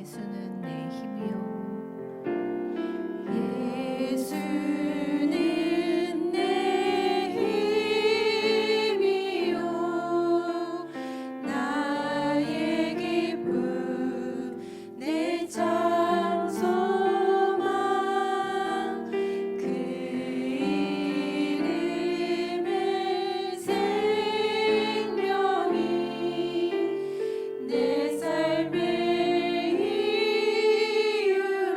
예수는 내 힘이요 예수는 내 힘이요 나의 기쁨 내 참 소망 그 이름은 생명이 내 삶의 이유요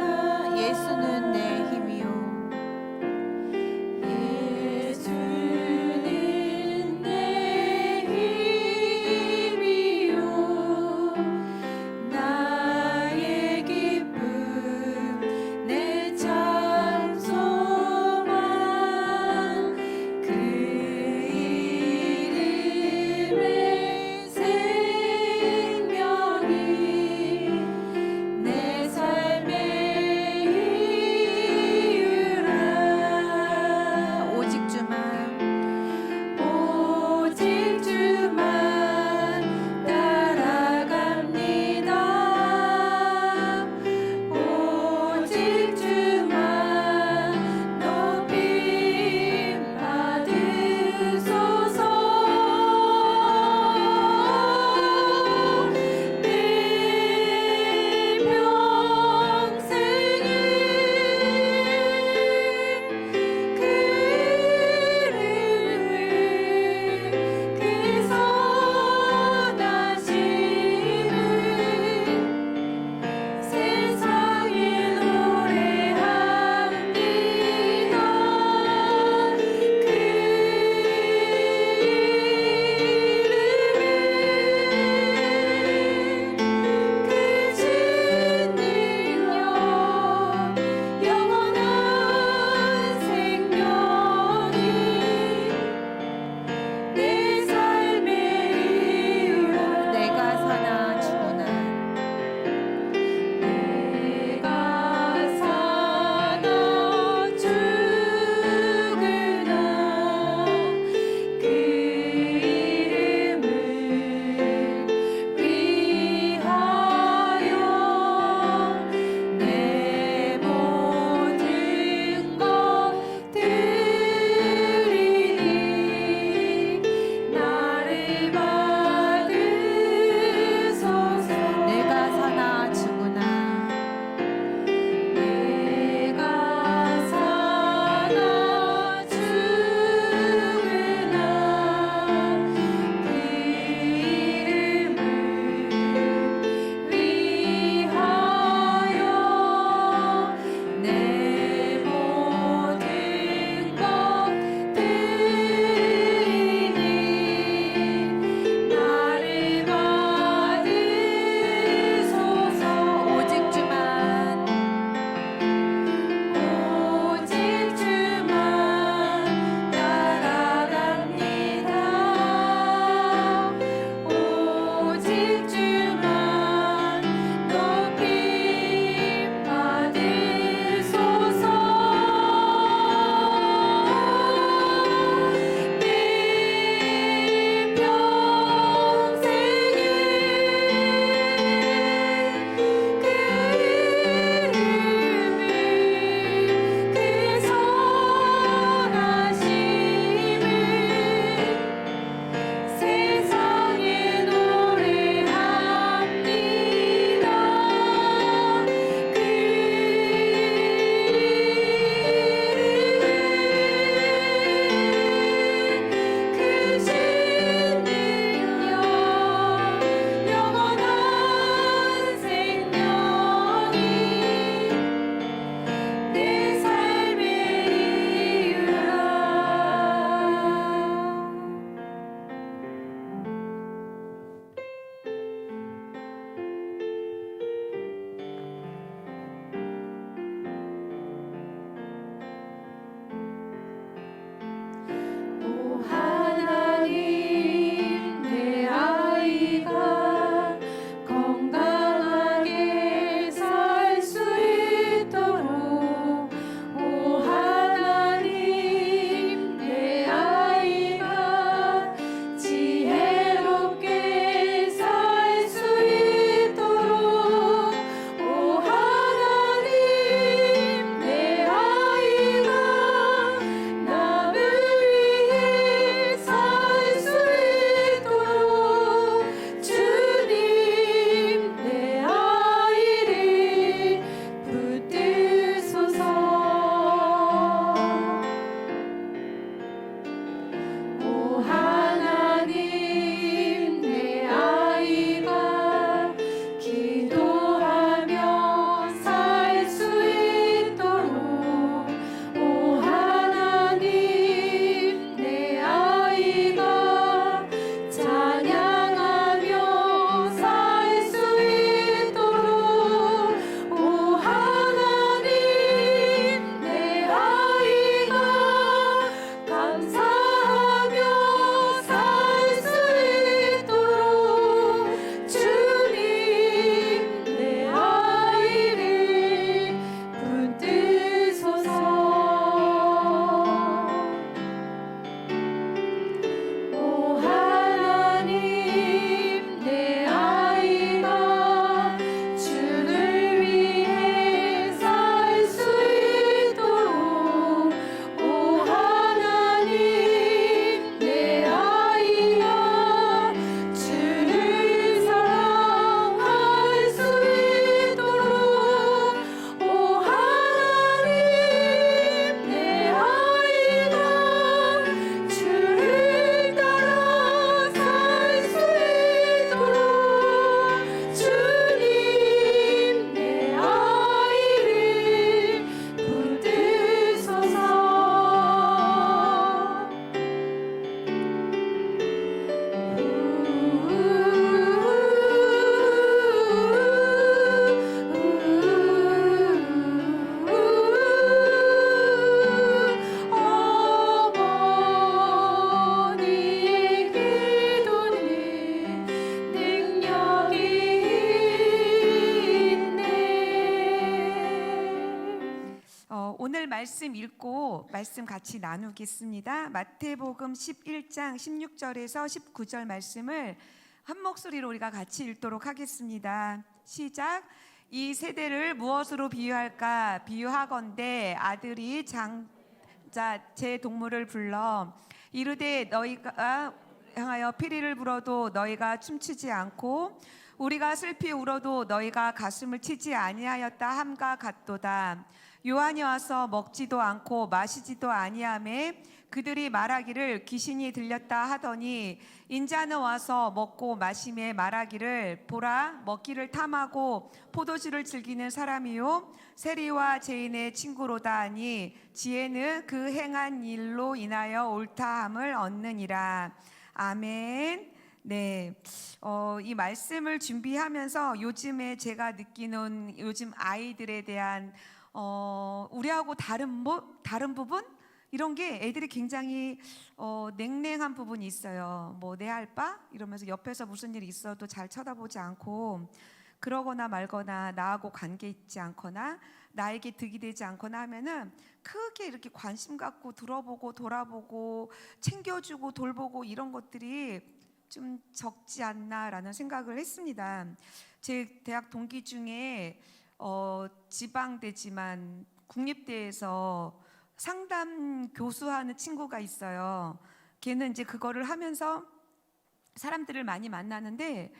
말씀 읽고 말씀 같이 나누겠습니다. 마태복음 11장 16절에서 19절 말씀을 한 목소리로 우리가 같이 읽도록 하겠습니다. 시작. 이 세대를 무엇으로 비유할까? 비유하건대 아들이 장자 제 동물을 불러 이르되 너희가 향하여 피리를 불어도 너희가 춤추지 않고 우리가 슬피 울어도 너희가 가슴을 치지 아니하였다 함과 같도다. 요한이 와서 먹지도 않고 마시지도 아니하매 그들이 말하기를 귀신이 들렸다 하더니 인자는 와서 먹고 마시매 말하기를 보라 먹기를 탐하고 포도주를 즐기는 사람이요 세리와 죄인의 친구로다 하니 지혜는 그 행한 일로 인하여 옳다함을 얻느니라. 아멘. 네, 이 말씀을 준비하면서 요즘에 제가 느끼는 요즘 아이들에 대한 우리하고 다른 부분 이런 게 애들이 굉장히 냉랭한 부분이 있어요. 뭐 내 할 바 이러면서 옆에서 무슨 일이 있어도 잘 쳐다보지 않고 그러거나 말거나 나하고 관계 있지 않거나 나에게 득이 되지 않거나 하면은 크게 이렇게 관심 갖고 들어보고 돌아보고 챙겨주고 돌보고 이런 것들이 좀 적지 않나라는 생각을 했습니다. 제 대학 동기 중에 지방대지만 국립대에서 상담 교수하는 친구가 있어요. 걔는 이제 그거를 하면서 사람들을 많이 만나는데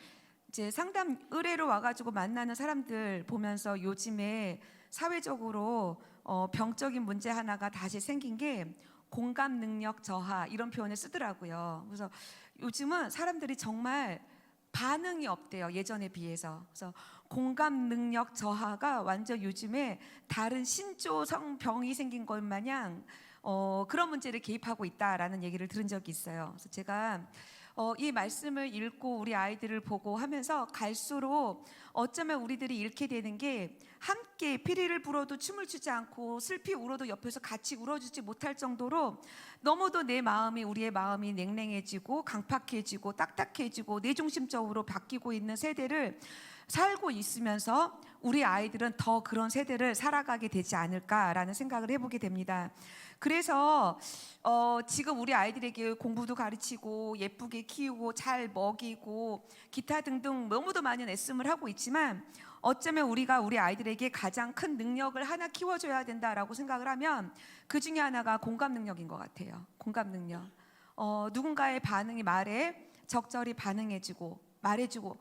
이제 상담 의뢰로 와가지고 만나는 사람들 보면서 요즘에 사회적으로 병적인 문제 하나가 다시 생긴 게 공감 능력 저하 이런 표현을 쓰더라고요. 그래서 요즘은 사람들이 정말 반응이 없대요. 예전에 비해서. 그래서 공감 능력 저하가 완전 요즘에 다른 신조성 병이 생긴 것 마냥 그런 문제를 개입하고 있다라는 얘기를 들은 적이 있어요. 그래서 제가 이 말씀을 읽고 우리 아이들을 보고 하면서 갈수록 어쩌면 우리들이 잃게 되는 게 함께 피리를 불어도 춤을 추지 않고 슬피 울어도 옆에서 같이 울어주지 못할 정도로 너무도 우리의 마음이 냉랭해지고 강팍해지고 딱딱해지고 내중심적으로 바뀌고 있는 세대를 살고 있으면서 우리 아이들은 더 그런 세대를 살아가게 되지 않을까라는 생각을 해보게 됩니다. 그래서 지금 우리 아이들에게 공부도 가르치고 예쁘게 키우고 잘 먹이고 기타 등등 너무도 많은 애씀을 하고 있지만 어쩌면 우리가 우리 아이들에게 가장 큰 능력을 하나 키워줘야 된다라고 생각을 하면 그 중에 하나가 공감 능력인 것 같아요. 공감 능력. 누군가의 말에 적절히 반응해주고 말해주고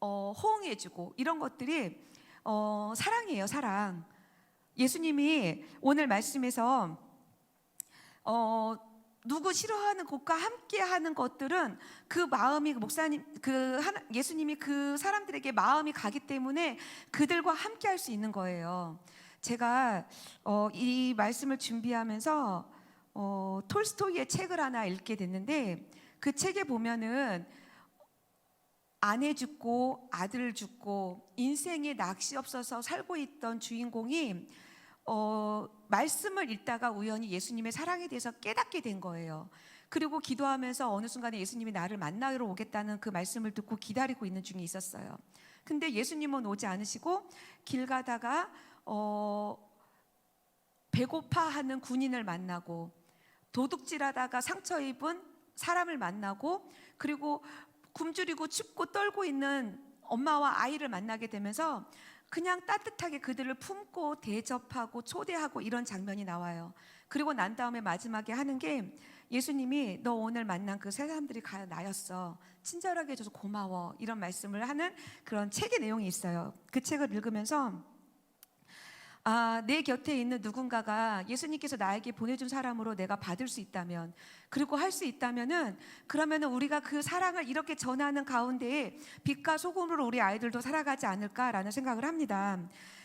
호응해주고 이런 것들이 사랑이에요. 사랑. 예수님이 오늘 말씀에서 누구 싫어하는 것과 함께하는 것들은 그 마음이 예수님이 그 사람들에게 마음이 가기 때문에 그들과 함께할 수 있는 거예요. 제가 이 말씀을 준비하면서 톨스토이의 책을 하나 읽게 됐는데 그 책에 보면은 아내 죽고 아들 죽고 인생에 낚시 없어서 살고 있던 주인공이 말씀을 읽다가 우연히 예수님의 사랑에 대해서 깨닫게 된 거예요. 그리고 기도하면서 어느 순간에 예수님이 나를 만나러 오겠다는 그 말씀을 듣고 기다리고 있는 중에 있었어요. 근데 예수님은 오지 않으시고 길 가다가 배고파하는 군인을 만나고 도둑질하다가 상처 입은 사람을 만나고 그리고 굶주리고 춥고 떨고 있는 엄마와 아이를 만나게 되면서 그냥 따뜻하게 그들을 품고 대접하고 초대하고 이런 장면이 나와요. 그리고 난 다음에 마지막에 하는 게 예수님이 너 오늘 만난 그 세 사람들이 나였어. 친절하게 해줘서 고마워. 이런 말씀을 하는 그런 책의 내용이 있어요. 그 책을 읽으면서 내 곁에 있는 누군가가 예수님께서 나에게 보내준 사람으로 내가 받을 수 있다면 그리고 할 수 있다면은 그러면은 우리가 그 사랑을 이렇게 전하는 가운데에 빛과 소금으로 우리 아이들도 살아가지 않을까라는 생각을 합니다.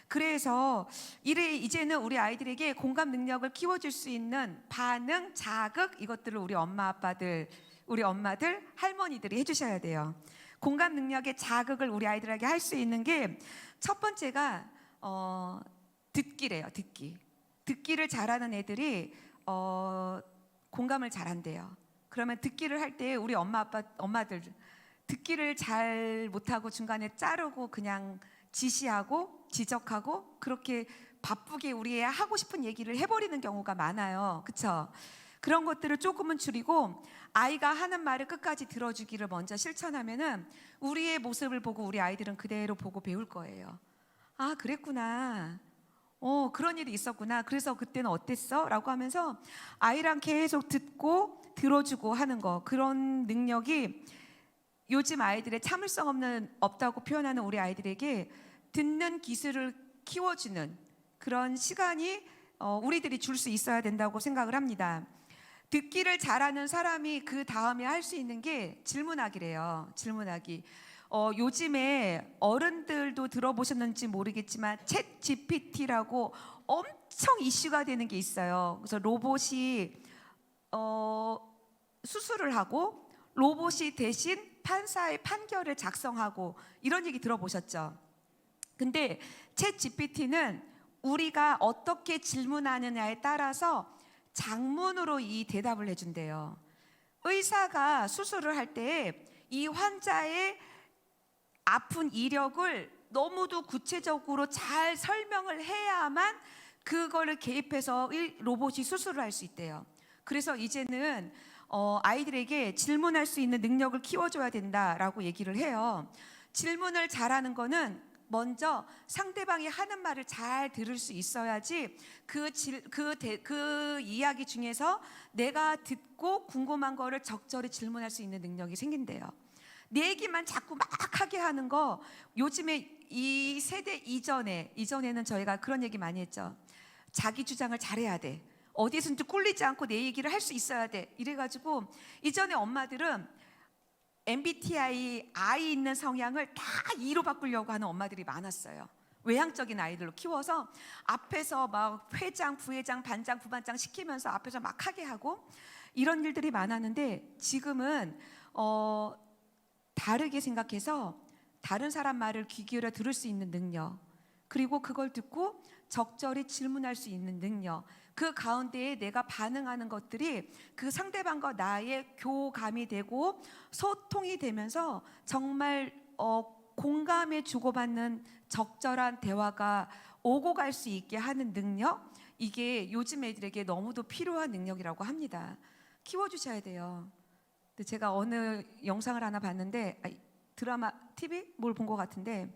그래서 이제는 우리 아이들에게 공감 능력을 키워줄 수 있는 반응, 자극 이것들을 우리 엄마들, 할머니들이 해주셔야 돼요. 공감 능력의 자극을 우리 아이들에게 할 수 있는 게 첫 번째가 듣기래요. 듣기를 잘하는 애들이 공감을 잘한대요. 그러면 듣기를 할 때 우리 엄마들 듣기를 잘 못하고 중간에 자르고 그냥 지시하고 지적하고 그렇게 바쁘게 우리의 하고 싶은 얘기를 해버리는 경우가 많아요. 그렇죠? 그런 것들을 조금은 줄이고 아이가 하는 말을 끝까지 들어주기를 먼저 실천하면은 우리의 모습을 보고 우리 아이들은 그대로 보고 배울 거예요. 아, 그랬구나. 그런 일이 있었구나. 그래서 그때는 어땠어? 라고 하면서 아이랑 계속 듣고 들어주고 하는 거, 그런 능력이 요즘 아이들의 참을성 없다고 표현하는 우리 아이들에게 듣는 기술을 키워주는 그런 시간이 우리들이 줄 수 있어야 된다고 생각을 합니다. 듣기를 잘하는 사람이 그 다음에 할 수 있는 게 질문하기래요. 질문하기. 요즘에 어른들도 들어보셨는지 모르겠지만 챗 GPT라고 엄청 이슈가 되는 게 있어요. 그래서 로봇이 수술을 하고 로봇이 대신 판사의 판결을 작성하고 이런 얘기 들어보셨죠? 근데 챗 GPT는 우리가 어떻게 질문하느냐에 따라서 장문으로 이 대답을 해준대요. 의사가 수술을 할 때 이 환자의 아픈 이력을 너무도 구체적으로 잘 설명을 해야만 그거를 개입해서 로봇이 수술을 할 수 있대요. 그래서 이제는 아이들에게 질문할 수 있는 능력을 키워줘야 된다라고 얘기를 해요. 질문을 잘하는 먼저 상대방이 하는 말을 잘 들을 수 있어야지 그 이야기 중에서 내가 듣고 궁금한 거를 적절히 질문할 수 있는 능력이 생긴대요. 내 얘기만 자꾸 막 하게 하는 거, 요즘에 이 세대 이전에는 저희가 그런 얘기 많이 했죠. 자기 주장을 잘해야 돼. 어디선지 꿀리지 않고 내 얘기를 할 수 있어야 돼. 이래가지고 이전에 엄마들은 MBTI I 있는 성향을 다 E로 바꾸려고 하는 엄마들이 많았어요. 외향적인 아이들로 키워서 앞에서 막 회장, 부회장, 반장, 부반장 시키면서 앞에서 막 하게 하고 이런 일들이 많았는데 지금은 다르게 생각해서 다른 사람 말을 귀 기울여 들을 수 있는 능력, 그리고 그걸 듣고 적절히 질문할 수 있는 능력, 그 가운데에 내가 반응하는 것들이 그 상대방과 나의 교감이 되고 소통이 되면서 정말 공감에 주고받는 적절한 대화가 오고 갈 수 있게 하는 능력, 이게 요즘 애들에게 너무도 필요한 능력이라고 합니다. 키워주셔야 돼요. 근데 제가 어느 영상을 하나 봤는데, 드라마, TV? 뭘 본 것 같은데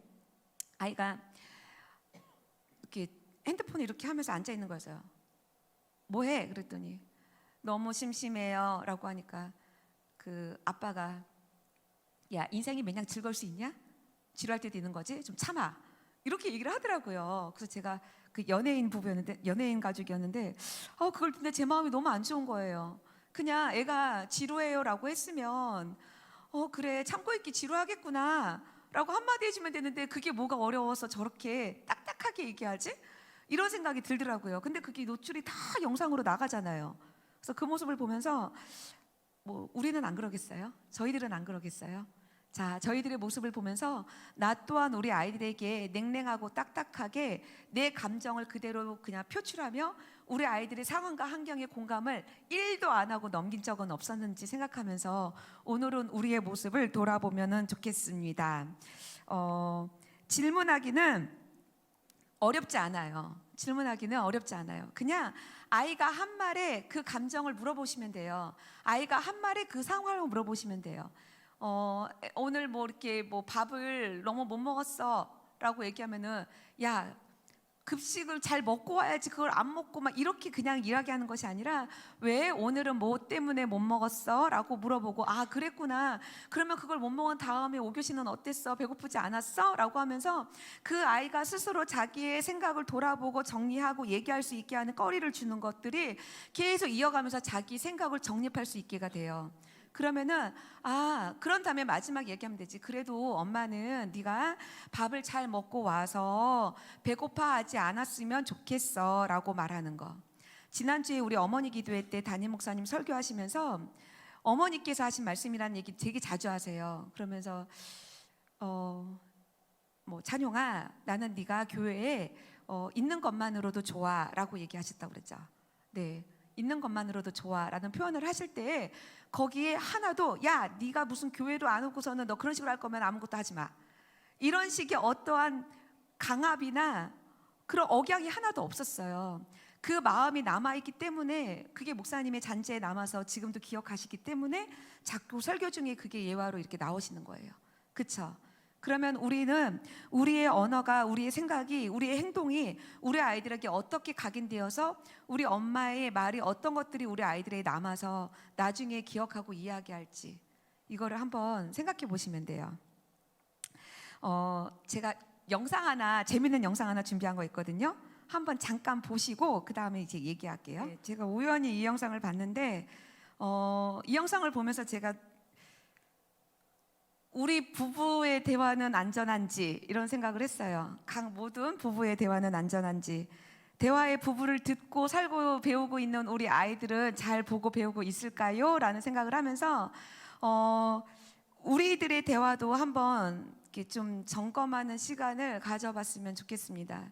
아이가 이렇게 핸드폰을 이렇게 하면서 앉아 있는 거였어요. 뭐해? 그랬더니 너무 심심해요 라고 하니까 그 아빠가, 야, 인생이 매냥 즐거울 수 있냐? 지루할 때도 있는 거지? 좀 참아. 이렇게 얘기를 하더라고요. 그래서 제가 그 연예인 가족이었는데 그걸 듣는데 제 마음이 너무 안 좋은 거예요. 그냥 애가 지루해요 라고 했으면 그래, 참고 있기 지루하겠구나 라고 한마디 해주면 되는데 그게 뭐가 어려워서 저렇게 딱딱하게 얘기하지? 이런 생각이 들더라고요. 근데 그게 노출이 다 영상으로 나가잖아요. 그래서 그 모습을 보면서 우리는 안 그러겠어요? 저희들은 안 그러겠어요? 자, 저희들의 모습을 보면서 나 또한 우리 아이들에게 냉랭하고 딱딱하게 내 감정을 그대로 그냥 표출하며 우리 아이들의 상황과 환경에 공감을 1도 안 하고 넘긴 적은 없었는지 생각하면서 오늘은 우리의 모습을 돌아보면 좋겠습니다. 질문하기는 어렵지 않아요. 질문하기는 어렵지 않아요. 그냥 아이가 한 말에 그 감정을 물어보시면 돼요. 아이가 한 말에 그 상황을 물어보시면 돼요. 오늘 이렇게 밥을 너무 못 먹었어라고 얘기하면은, 야, 급식을 잘 먹고 와야지, 그걸 안 먹고 막 이렇게 그냥 이야기하는 것이 아니라, 왜 오늘은 뭐 때문에 못 먹었어? 라고 물어보고, 아, 그랬구나. 그러면 그걸 못 먹은 다음에 5교시는 어땠어? 배고프지 않았어? 라고 하면서 그 아이가 스스로 자기의 생각을 돌아보고 정리하고 얘기할 수 있게 하는 거리를 주는 것들이 계속 이어가면서 자기 생각을 정립할 수 있게가 돼요. 그러면은 그런 다음에 마지막 얘기하면 되지. 그래도 엄마는 네가 밥을 잘 먹고 와서 배고파하지 않았으면 좋겠어 라고 말하는 거. 지난주에 우리 어머니 기도회 때 담임 목사님 설교하시면서 어머니께서 하신 말씀이라는 얘기 되게 자주 하세요. 그러면서 찬용아, 나는 네가 교회에 있는 것만으로도 좋아 라고 얘기하셨다고 그랬죠. 네, 있는 것만으로도 좋아 라는 표현을 하실 때 거기에 하나도, 야, 네가 무슨 교회도 안 오고서는 너 그런 식으로 할 거면 아무것도 하지 마, 이런 식의 어떠한 강압이나 그런 억양이 하나도 없었어요. 그 마음이 남아있기 때문에, 그게 목사님의 잔재에 남아서 지금도 기억하시기 때문에 자꾸 설교 중에 그게 예화로 이렇게 나오시는 거예요. 그쵸? 그러면 우리는 우리의 언어가, 우리의 생각이, 우리의 행동이 우리 아이들에게 어떻게 각인되어서 우리 엄마의 말이 어떤 것들이 우리 아이들에게 남아서 나중에 기억하고 이야기할지, 이거를 한번 생각해 보시면 돼요. 제가 재밌는 영상 하나 준비한 거 있거든요. 한번 잠깐 보시고 그 다음에 이제 얘기할게요. 네, 제가 우연히 이 영상을 봤는데 이 영상을 보면서 제가 우리 부부의 대화는 안전한지 이런 생각을 했어요. 각 모든 부부의 대화는 안전한지, 대화의 부부를 듣고 살고 배우고 있는 우리 아이들은 잘 보고 배우고 있을까요? 라는 생각을 하면서 우리들의 대화도 한번 이렇게 좀 점검하는 시간을 가져봤으면 좋겠습니다.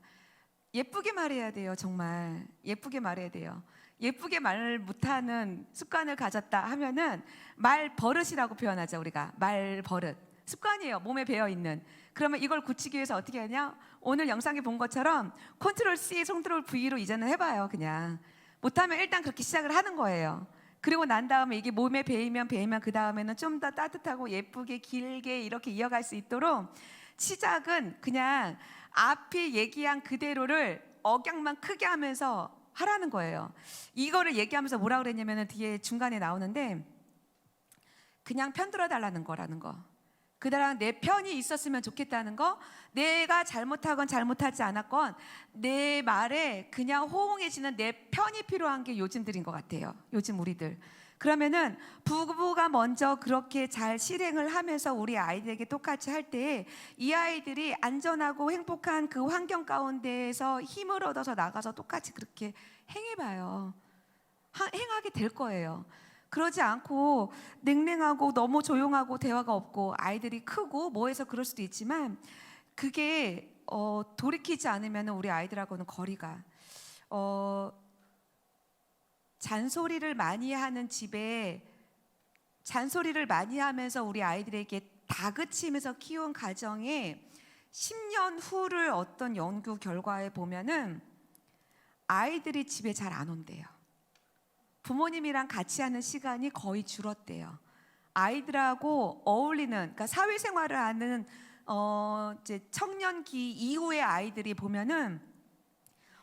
예쁘게 말해야 돼요. 정말 예쁘게 말해야 돼요. 예쁘게 말 못하는 습관을 가졌다 하면은 말버릇이라고 표현하죠. 우리가 말버릇, 습관이에요. 몸에 배어있는. 그러면 이걸 고치기 위해서 어떻게 하냐, 오늘 영상에 본 것처럼 컨트롤 C, 컨트롤 V로 이제는 해봐요. 그냥 못하면 일단 그렇게 시작을 하는 거예요. 그리고 난 다음에 이게 몸에 배이면 그 다음에는 좀 더 따뜻하고 예쁘게 길게 이렇게 이어갈 수 있도록 시작은 그냥 앞에 얘기한 그대로를 억양만 크게 하면서 하라는 거예요. 이거를 얘기하면서 뭐라 그랬냐면 뒤에 중간에 나오는데, 그냥 편들어 달라는 거라는 거. 그다음 내 편이 있었으면 좋겠다는 거. 내가 잘못하건 잘못하지 않았건 내 말에 그냥 호응해지는 내 편이 필요한 게 요즘들인 것 같아요. 요즘 우리들. 그러면은 부부가 먼저 그렇게 잘 실행을 하면서 우리 아이들에게 똑같이 할 때 이 아이들이 안전하고 행복한 그 환경 가운데에서 힘을 얻어서 나가서 똑같이 그렇게 행해봐요. 행하게 될 거예요. 그러지 않고 냉랭하고 너무 조용하고 대화가 없고 아이들이 크고 뭐해서 그럴 수도 있지만, 그게 돌이키지 않으면 우리 아이들하고는 거리가, 잔소리를 많이 하는 집에 잔소리를 많이 하면서 우리 아이들에게 다그치면서 키운 가정에 10년 후를 어떤 연구 결과에 보면은 아이들이 집에 잘 안 온대요. 부모님이랑 같이 하는 시간이 거의 줄었대요. 아이들하고 어울리는, 그러니까 사회생활을 하는 이제 청년기 이후의 아이들이 보면은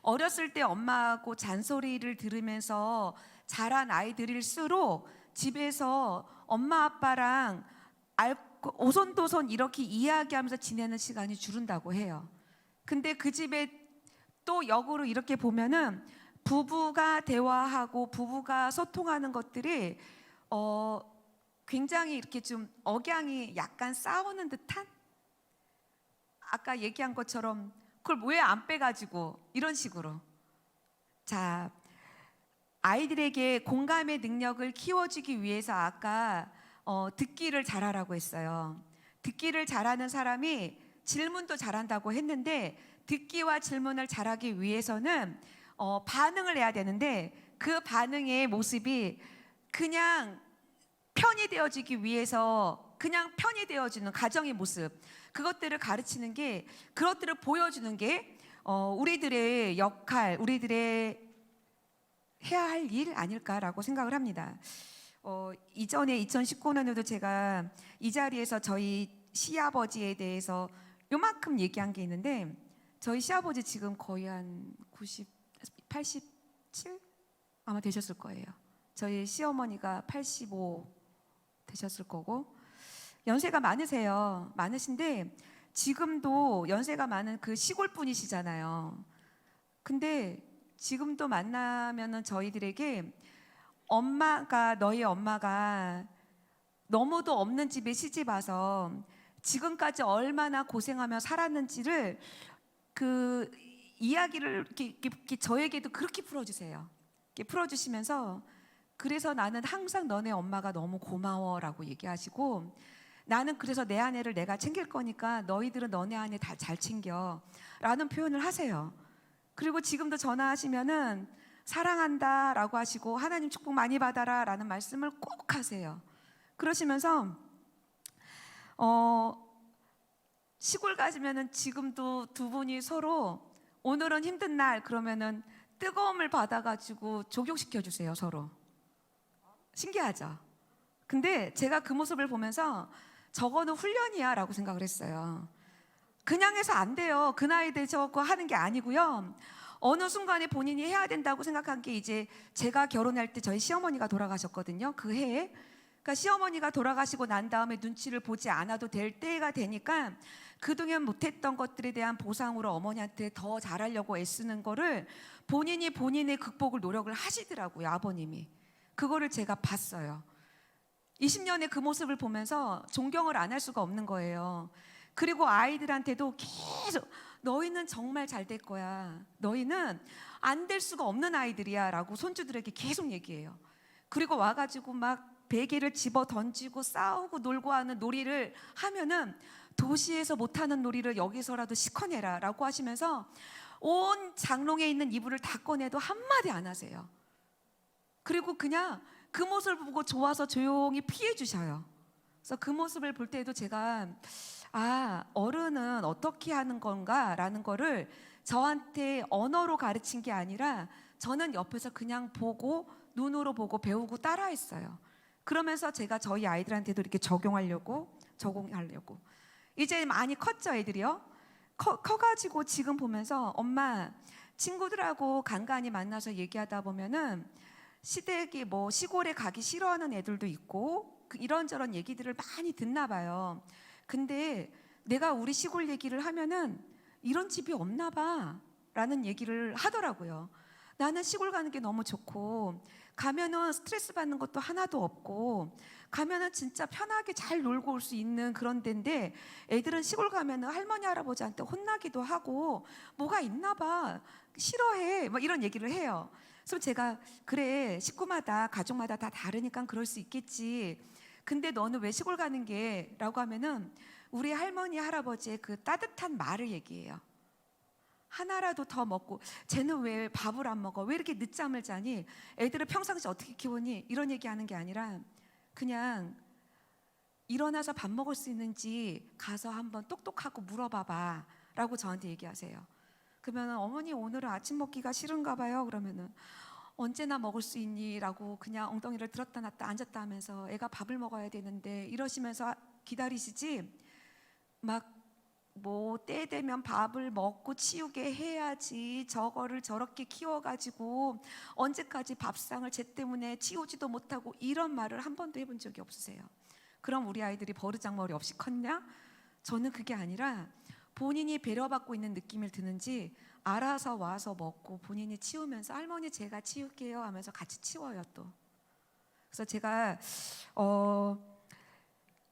어렸을 때 엄마하고 잔소리를 들으면서 자란 아이들일수록 집에서 엄마 아빠랑 오손도손 이렇게 이야기하면서 지내는 시간이 줄은다고 해요. 근데 그 집에 또 역으로 이렇게 보면은 부부가 대화하고 부부가 소통하는 것들이 굉장히 이렇게 좀 억양이 약간 싸우는 듯한, 아까 얘기한 것처럼 그걸 왜 안 빼가지고 이런 식으로. 자, 아이들에게 공감의 능력을 키워주기 위해서 아까 듣기를 잘하라고 했어요. 듣기를 잘하는 사람이 질문도 잘한다고 했는데, 듣기와 질문을 잘하기 위해서는 반응을 해야 되는데, 그 반응의 모습이 그냥 편이 되어지기 위해서 그냥 편이 되어지는 가정의 모습, 그것들을 가르치는 게, 그것들을 보여주는 게 우리들의 역할, 우리들의 해야 할 일 아닐까라고 생각을 합니다. 이전에 2019년에도 제가 이 자리에서 저희 시아버지에 대해서 요만큼 얘기한 게 있는데, 저희 시아버지 지금 거의 한 87 아마 되셨을 거예요. 저희 시어머니가 85 되셨을 거고, 연세가 많으신데 지금도 연세가 많은 그 시골 분이시잖아요. 근데 지금도 만나면은 저희들에게 너희 엄마가 너무도 없는 집에 시집 와서 지금까지 얼마나 고생하며 살았는지를 그 이야기를 이렇게 저에게도 그렇게 풀어주세요. 이렇게 풀어주시면서, 그래서 나는 항상 너네 엄마가 너무 고마워라고 얘기하시고, 나는 그래서 내 아내를 내가 챙길 거니까 너희들은 너네 아내 다 잘 챙겨 라는 표현을 하세요. 그리고 지금도 전화하시면은 사랑한다 라고 하시고 하나님 축복 많이 받아라 라는 말씀을 꼭 하세요. 그러시면서 시골 가시면은 지금도 두 분이 서로 오늘은 힘든 날 그러면은 뜨거움을 받아가지고 조격시켜 주세요, 서로. 신기하죠? 근데 제가 그 모습을 보면서 저거는 훈련이야 라고 생각을 했어요. 그냥 해서 안 돼요. 그 나이 되셔서 하는 게 아니고요. 어느 순간에 본인이 해야 된다고 생각한 게 이제 제가 결혼할 때 저희 시어머니가 돌아가셨거든요. 그 해에. 그러니까 시어머니가 돌아가시고 난 다음에 눈치를 보지 않아도 될 때가 되니까 그동안 못했던 것들에 대한 보상으로 어머니한테 더 잘하려고 애쓰는 거를 본인이 본인의 극복을 노력을 하시더라고요. 아버님이. 그거를 제가 봤어요. 20년의 그 모습을 보면서 존경을 안 할 수가 없는 거예요. 그리고 아이들한테도 계속 너희는 정말 잘 될 거야. 너희는 안 될 수가 없는 아이들이야 라고 손주들에게 계속 얘기해요. 그리고 와가지고 막 베개를 집어 던지고 싸우고 놀고 하는 놀이를 하면은 도시에서 못하는 놀이를 여기서라도 시커내라 라고 하시면서 온 장롱에 있는 이불을 다 꺼내도 한마디 안 하세요. 그리고 그냥 그 모습을 보고 좋아서 조용히 피해 주셔요. 그래서 그 모습을 볼 때도 제가 어른은 어떻게 하는 건가 라는 거를 저한테 언어로 가르친 게 아니라 저는 옆에서 그냥 보고 눈으로 보고 배우고 따라했어요. 그러면서 제가 저희 아이들한테도 이렇게 적용하려고 이제 많이 컸죠, 애들이요. 커가지고 지금 보면서 엄마 친구들하고 간간히 만나서 얘기하다 보면은 시댁이 뭐 시골에 가기 싫어하는 애들도 있고 이런저런 얘기들을 많이 듣나 봐요. 근데 내가 우리 시골 얘기를 하면은 이런 집이 없나 봐 라는 얘기를 하더라고요. 나는 시골 가는 게 너무 좋고 가면은 스트레스 받는 것도 하나도 없고 가면은 진짜 편하게 잘 놀고 올 수 있는 그런 데인데 애들은 시골 가면은 할머니 할아버지한테 혼나기도 하고 뭐가 있나 봐 싫어해 뭐 이런 얘기를 해요. 그래서 제가 그래 식구마다 가족마다 다 다르니까 그럴 수 있겠지. 근데 너는 왜 시골 가는 게? 라고 하면은 우리 할머니 할아버지의 그 따뜻한 말을 얘기해요. 하나라도 더 먹고 쟤는 왜 밥을 안 먹어? 왜 이렇게 늦잠을 자니? 애들을 평상시 어떻게 키우니? 이런 얘기하는 게 아니라 그냥 일어나서 밥 먹을 수 있는지 가서 한번 똑똑하고 물어봐봐 라고 저한테 얘기하세요. 그러면 어머니 오늘은 아침 먹기가 싫은가 봐요. 그러면은 언제나 먹을 수 있니? 라고 그냥 엉덩이를 들었다 놨다 앉았다 하면서 애가 밥을 먹어야 되는데 이러시면서 기다리시지 막 뭐 때 되면 밥을 먹고 치우게 해야지 저거를 저렇게 키워가지고 언제까지 밥상을 쟤 때문에 치우지도 못하고 이런 말을 한 번도 해본 적이 없으세요. 그럼 우리 아이들이 버르장머리 없이 컸냐? 저는 그게 아니라 본인이 배려받고 있는 느낌을 드는지 알아서 와서 먹고 본인이 치우면서 할머니 제가 치울게요 하면서 같이 치워요 또. 그래서 제가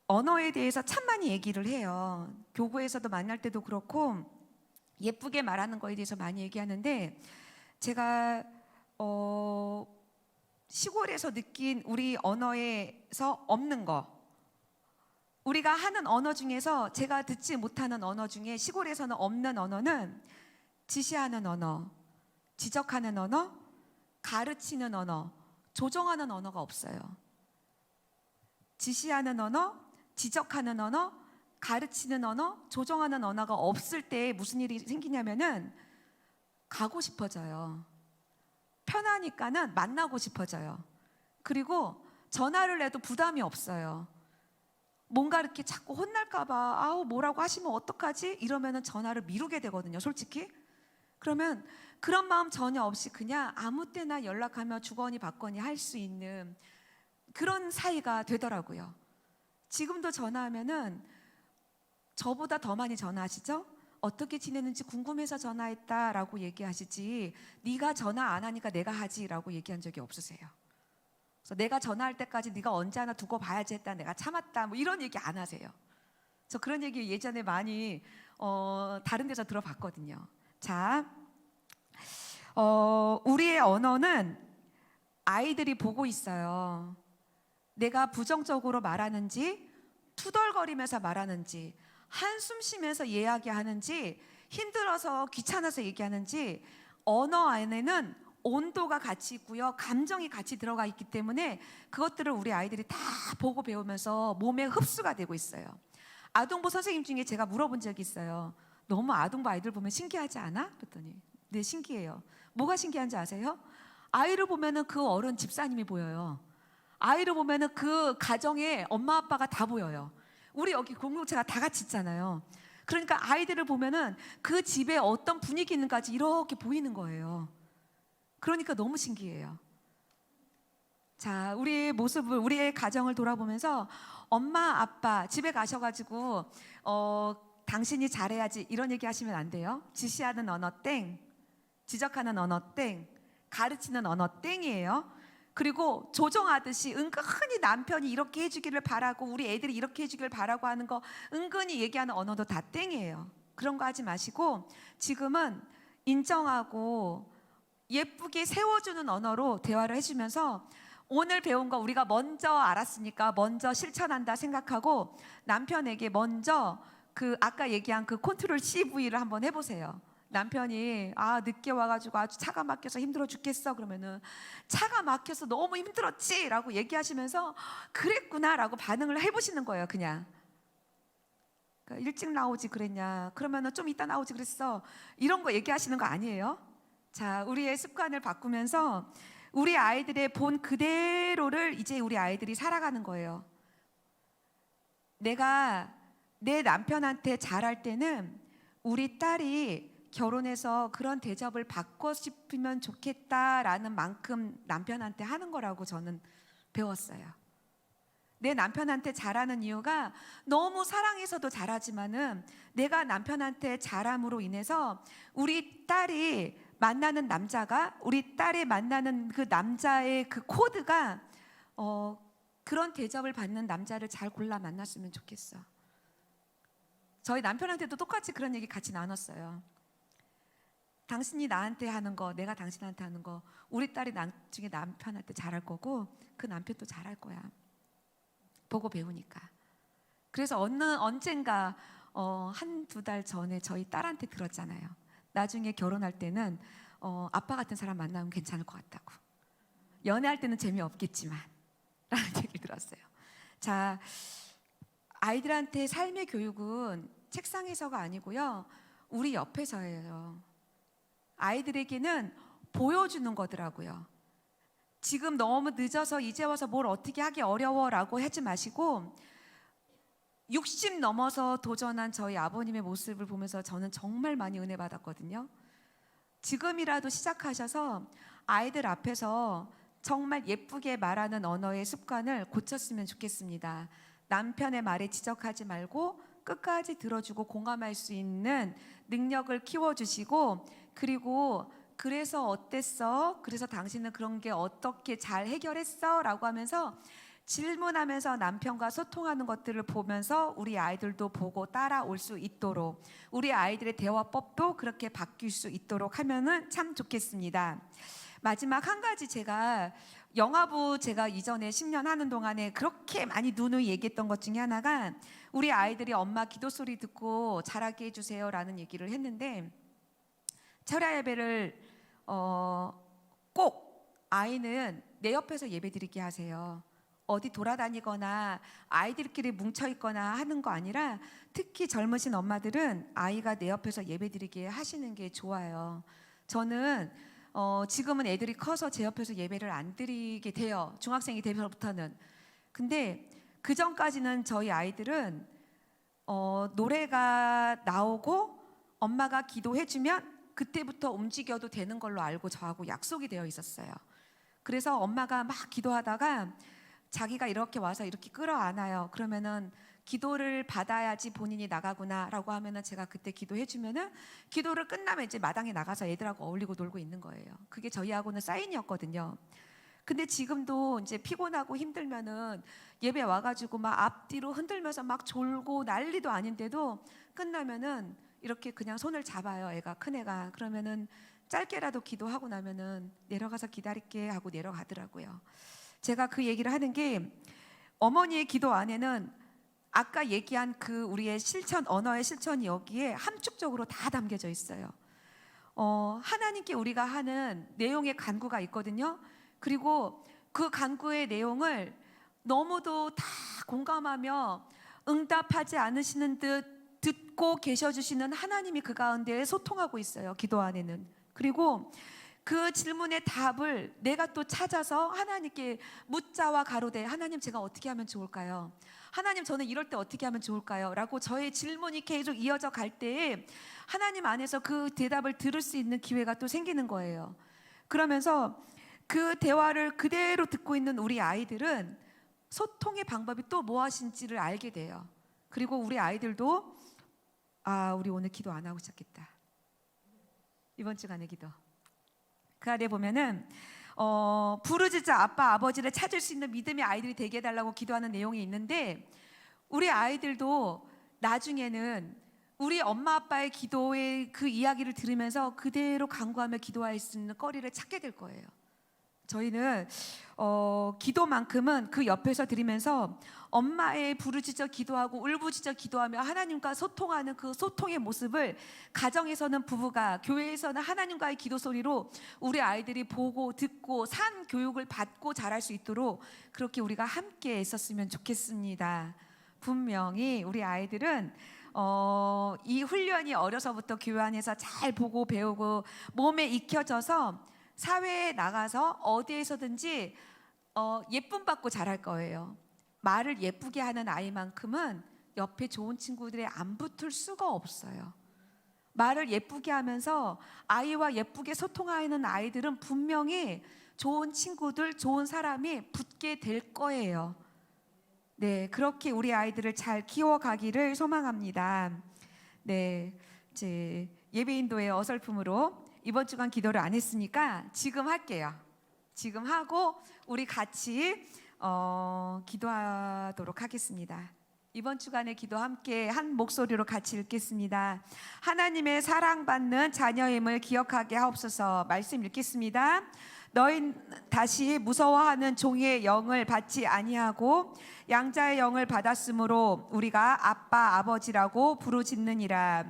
언어에 대해서 참 많이 얘기를 해요. 교구에서도 만날 때도 그렇고 예쁘게 말하는 거에 대해서 많이 얘기하는데 제가 시골에서 느낀 우리 언어에서 없는 거 우리가 하는 언어 중에서 제가 듣지 못하는 언어 중에 시골에서는 없는 언어는 지시하는 언어, 지적하는 언어, 가르치는 언어, 조정하는 언어가 없어요. 지시하는 언어, 지적하는 언어, 가르치는 언어, 조정하는 언어가 없을 때 무슨 일이 생기냐면은 가고 싶어져요. 편하니까는 만나고 싶어져요. 그리고 전화를 해도 부담이 없어요. 뭔가 이렇게 자꾸 혼날까봐 뭐라고 하시면 어떡하지? 이러면은 전화를 미루게 되거든요, 솔직히. 그러면 그런 마음 전혀 없이 그냥 아무 때나 연락하며 주거니 받거니 할 수 있는 그런 사이가 되더라고요. 지금도 전화하면은 저보다 더 많이 전화하시죠? 어떻게 지내는지 궁금해서 전화했다라고 얘기하시지 네가 전화 안 하니까 내가 하지라고 얘기한 적이 없으세요. 그래서 내가 전화할 때까지 네가 언제 하나 두고 봐야지 했다 내가 참았다 뭐 이런 얘기 안 하세요. 저 그런 얘기 예전에 많이 다른 데서 들어봤거든요. 자, 우리의 언어는 아이들이 보고 있어요. 내가 부정적으로 말하는지 투덜거리면서 말하는지 한숨 쉬면서 이야기하는지 힘들어서 귀찮아서 얘기하는지 언어 안에는 온도가 같이 있고요. 감정이 같이 들어가 있기 때문에 그것들을 우리 아이들이 다 보고 배우면서 몸에 흡수가 되고 있어요. 아동부 선생님 중에 제가 물어본 적이 있어요. 너무 아동부 아이들 보면 신기하지 않아? 그랬더니 네, 신기해요. 뭐가 신기한지 아세요? 아이를 보면은 그 어른 집사님이 보여요. 아이를 보면은 그 가정에 엄마 아빠가 다 보여요. 우리 여기 공동체가 다 같이 있잖아요. 그러니까 아이들을 보면은 그 집에 어떤 분위기 있는가지 이렇게 보이는 거예요. 그러니까 너무 신기해요. 자, 우리의 모습을, 우리의 가정을 돌아보면서 엄마 아빠 집에 가셔가지고 당신이 잘해야지 이런 얘기 하시면 안 돼요. 지시하는 언어 땡, 지적하는 언어 땡, 가르치는 언어 땡이에요. 그리고 조종하듯이 은근히 남편이 이렇게 해주기를 바라고 우리 애들이 이렇게 해주기를 바라고 하는 거 은근히 얘기하는 언어도 다 땡이에요. 그런 거 하지 마시고 지금은 인정하고 예쁘게 세워주는 언어로 대화를 해주면서 오늘 배운 거 우리가 먼저 알았으니까 먼저 실천한다 생각하고 남편에게 먼저 그 아까 얘기한 그 컨트롤 CV를 한번 해보세요. 남편이 늦게 와가지고 아주 차가 막혀서 힘들어 죽겠어 그러면은 차가 막혀서 너무 힘들었지 라고 얘기하시면서 그랬구나 라고 반응을 해보시는 거예요. 그냥 그러니까 일찍 나오지 그랬냐 그러면은 좀 이따 나오지 그랬어 이런 거 얘기하시는 거 아니에요. 자, 우리의 습관을 바꾸면서 우리 아이들의 본 그대로를 이제 우리 아이들이 살아가는 거예요. 내가 내 남편한테 잘할 때는 우리 딸이 결혼해서 그런 대접을 받고 싶으면 좋겠다라는 만큼 남편한테 하는 거라고 저는 배웠어요. 내 남편한테 잘하는 이유가 너무 사랑해서도 잘하지만은 내가 남편한테 잘함으로 인해서 우리 딸이 만나는 남자가 우리 딸이 만나는 그 남자의 그 코드가 그런 대접을 받는 남자를 잘 골라 만났으면 좋겠어. 저희 남편한테도 똑같이 그런 얘기 같이 나눴어요. 당신이 나한테 하는 거, 내가 당신한테 하는 거, 우리 딸이 나중에 남편한테 잘할 거고 그 남편도 잘할 거야. 보고 배우니까. 그래서 언젠가 한두 달 전에 저희 딸한테 들었잖아요. 나중에 결혼할 때는 아빠 같은 사람 만나면 괜찮을 것 같다고. 연애할 때는 재미없겠지만 라는 얘기 들었어요. 자, 아이들한테 삶의 교육은 책상에서가 아니고요. 우리 옆에서예요. 아이들에게는 보여주는 거더라고요. 지금 너무 늦어서 이제 와서 뭘 어떻게 하기 어려워라고 하지 마시고 60 넘어서 도전한 저희 아버님의 모습을 보면서 저는 정말 많이 은혜 받았거든요. 지금이라도 시작하셔서 아이들 앞에서 정말 예쁘게 말하는 언어의 습관을 고쳤으면 좋겠습니다. 남편의 말에 지적하지 말고 끝까지 들어주고 공감할 수 있는 능력을 키워주시고 그리고 그래서 어땠어? 그래서 당신은 그런 게 어떻게 잘 해결했어? 라고 하면서 질문하면서 남편과 소통하는 것들을 보면서 우리 아이들도 보고 따라올 수 있도록 우리 아이들의 대화법도 그렇게 바뀔 수 있도록 하면은 참 좋겠습니다. 마지막 한 가지 제가 영화부 제가 이전에 10년 하는 동안에 그렇게 많이 누누이 얘기했던 것 중에 하나가 우리 아이들이 엄마 기도 소리 듣고 자라게 해주세요 라는 얘기를 했는데 철야 예배를 꼭 아이는 내 옆에서 예배 드리게 하세요. 어디 돌아다니거나 아이들끼리 뭉쳐있거나 하는 거 아니라 특히 젊으신 엄마들은 아이가 내 옆에서 예배 드리게 하시는 게 좋아요. 저는 지금은 애들이 커서 제 옆에서 예배를 안 드리게 돼요. 중학생이 되면서부터는. 근데 그 전까지는 저희 아이들은 노래가 나오고 엄마가 기도해주면 그때부터 움직여도 되는 걸로 알고 저하고 약속이 되어 있었어요. 그래서 엄마가 막 기도하다가 자기가 이렇게 와서 이렇게 끌어안아요. 그러면은 기도를 받아야지 본인이 나가구나라고 하면은 제가 그때 기도해주면은 기도를 끝나면 이제 마당에 나가서 애들하고 어울리고 놀고 있는 거예요. 그게 저희하고는 사인이었거든요. 근데 지금도 이제 피곤하고 힘들면은 예배 와가지고 막 앞뒤로 흔들면서 막 졸고 난리도 아닌데도 끝나면은 이렇게 그냥 손을 잡아요. 애가 큰 애가 그러면은 짧게라도 기도하고 나면은 내려가서 기다릴게 하고 내려가더라고요. 제가 그 얘기를 하는 게 어머니의 기도 안에는 아까 얘기한 그 우리의 실천 언어의 실천이 여기에 함축적으로 다 담겨져 있어요. 하나님께 우리가 하는 내용의 간구가 있거든요. 그리고 그 간구의 내용을 너무도 다 공감하며 응답하지 않으시는 듯 듣고 계셔 주시는 하나님이 그 가운데 소통하고 있어요. 기도 안에는. 그리고 그 질문의 답을 내가 또 찾아서 하나님께 묻자와 가로되, 하나님 제가 어떻게 하면 좋을까요? 하나님 저는 이럴 때 어떻게 하면 좋을까요? 라고 저의 질문이 계속 이어져 갈 때에 하나님 안에서 그 대답을 들을 수 있는 기회가 또 생기는 거예요. 그러면서 그 대화를 그대로 듣고 있는 우리 아이들은 소통의 방법이 또 무엇인지를 알게 돼요. 그리고 우리 아이들도 우리 오늘 기도 안 하고 시작했다. 이번 주간의 기도. 그 안에 보면은 부르짖자 아빠 아버지를 찾을 수 있는 믿음의 아이들이 되게 해달라고 기도하는 내용이 있는데, 우리 아이들도 나중에는 우리 엄마 아빠의 기도의 그 이야기를 들으면서 그대로 간구하며 기도할 수 있는 거리를 찾게 될 거예요. 저희는 기도만큼은 그 옆에서 드리면서 엄마의 부르짖어 기도하고 울부짖어 기도하며 하나님과 소통하는 그 소통의 모습을 가정에서는 부부가, 교회에서는 하나님과의 기도 소리로 우리 아이들이 보고 듣고 산 교육을 받고 자랄 수 있도록 그렇게 우리가 함께 했었으면 좋겠습니다. 분명히 우리 아이들은 이 훈련이 어려서부터 교회 안에서 잘 보고 배우고 몸에 익혀져서 사회에 나가서 어디에서든지 예쁨 받고 자랄 거예요. 말을 예쁘게 하는 아이만큼은 옆에 좋은 친구들에 안 붙을 수가 없어요. 말을 예쁘게 하면서 아이와 예쁘게 소통하는 아이들은 분명히 좋은 친구들, 좋은 사람이 붙게 될 거예요. 네, 그렇게 우리 아이들을 잘 키워가기를 소망합니다. 네, 제 예배인도의 어설픔으로 이번 주간 기도를 안 했으니까 지금 할게요. 지금 하고 우리 같이 기도하도록 하겠습니다. 이번 주간의 기도 함께 한 목소리로 같이 읽겠습니다. 하나님의 사랑받는 자녀임을 기억하게 하옵소서. 말씀 읽겠습니다. 너희 다시 무서워하는 종의 영을 받지 아니하고 양자의 영을 받았으므로 우리가 아빠 아버지라고 부르짖느니라.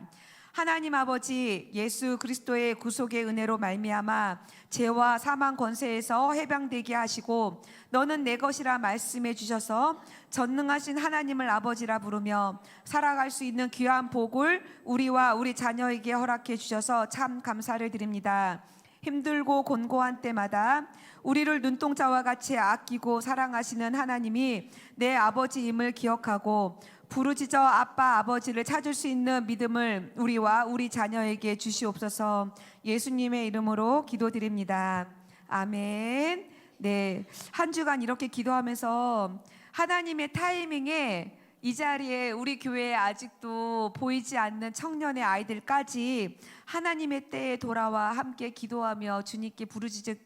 하나님 아버지, 예수 그리스도의 구속의 은혜로 말미암아 죄와 사망 권세에서 해방되게 하시고 너는 내 것이라 말씀해 주셔서 전능하신 하나님을 아버지라 부르며 살아갈 수 있는 귀한 복을 우리와 우리 자녀에게 허락해 주셔서 참 감사를 드립니다. 힘들고 곤고한 때마다 우리를 눈동자와 같이 아끼고 사랑하시는 하나님이 내 아버지임을 기억하고 부르짖어 아빠 아버지를 찾을 수 있는 믿음을 우리와 우리 자녀에게 주시옵소서. 예수님의 이름으로 기도드립니다. 아멘. 네, 한 주간 이렇게 기도하면서 하나님의 타이밍에 이 자리에 우리 교회에 아직도 보이지 않는 청년의 아이들까지 하나님의 때에 돌아와 함께 기도하며 주님께 부르짖어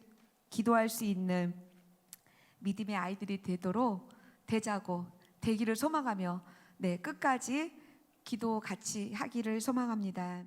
기도할 수 있는 믿음의 아이들이 되기를 소망하며 네, 끝까지 기도 같이 하기를 소망합니다.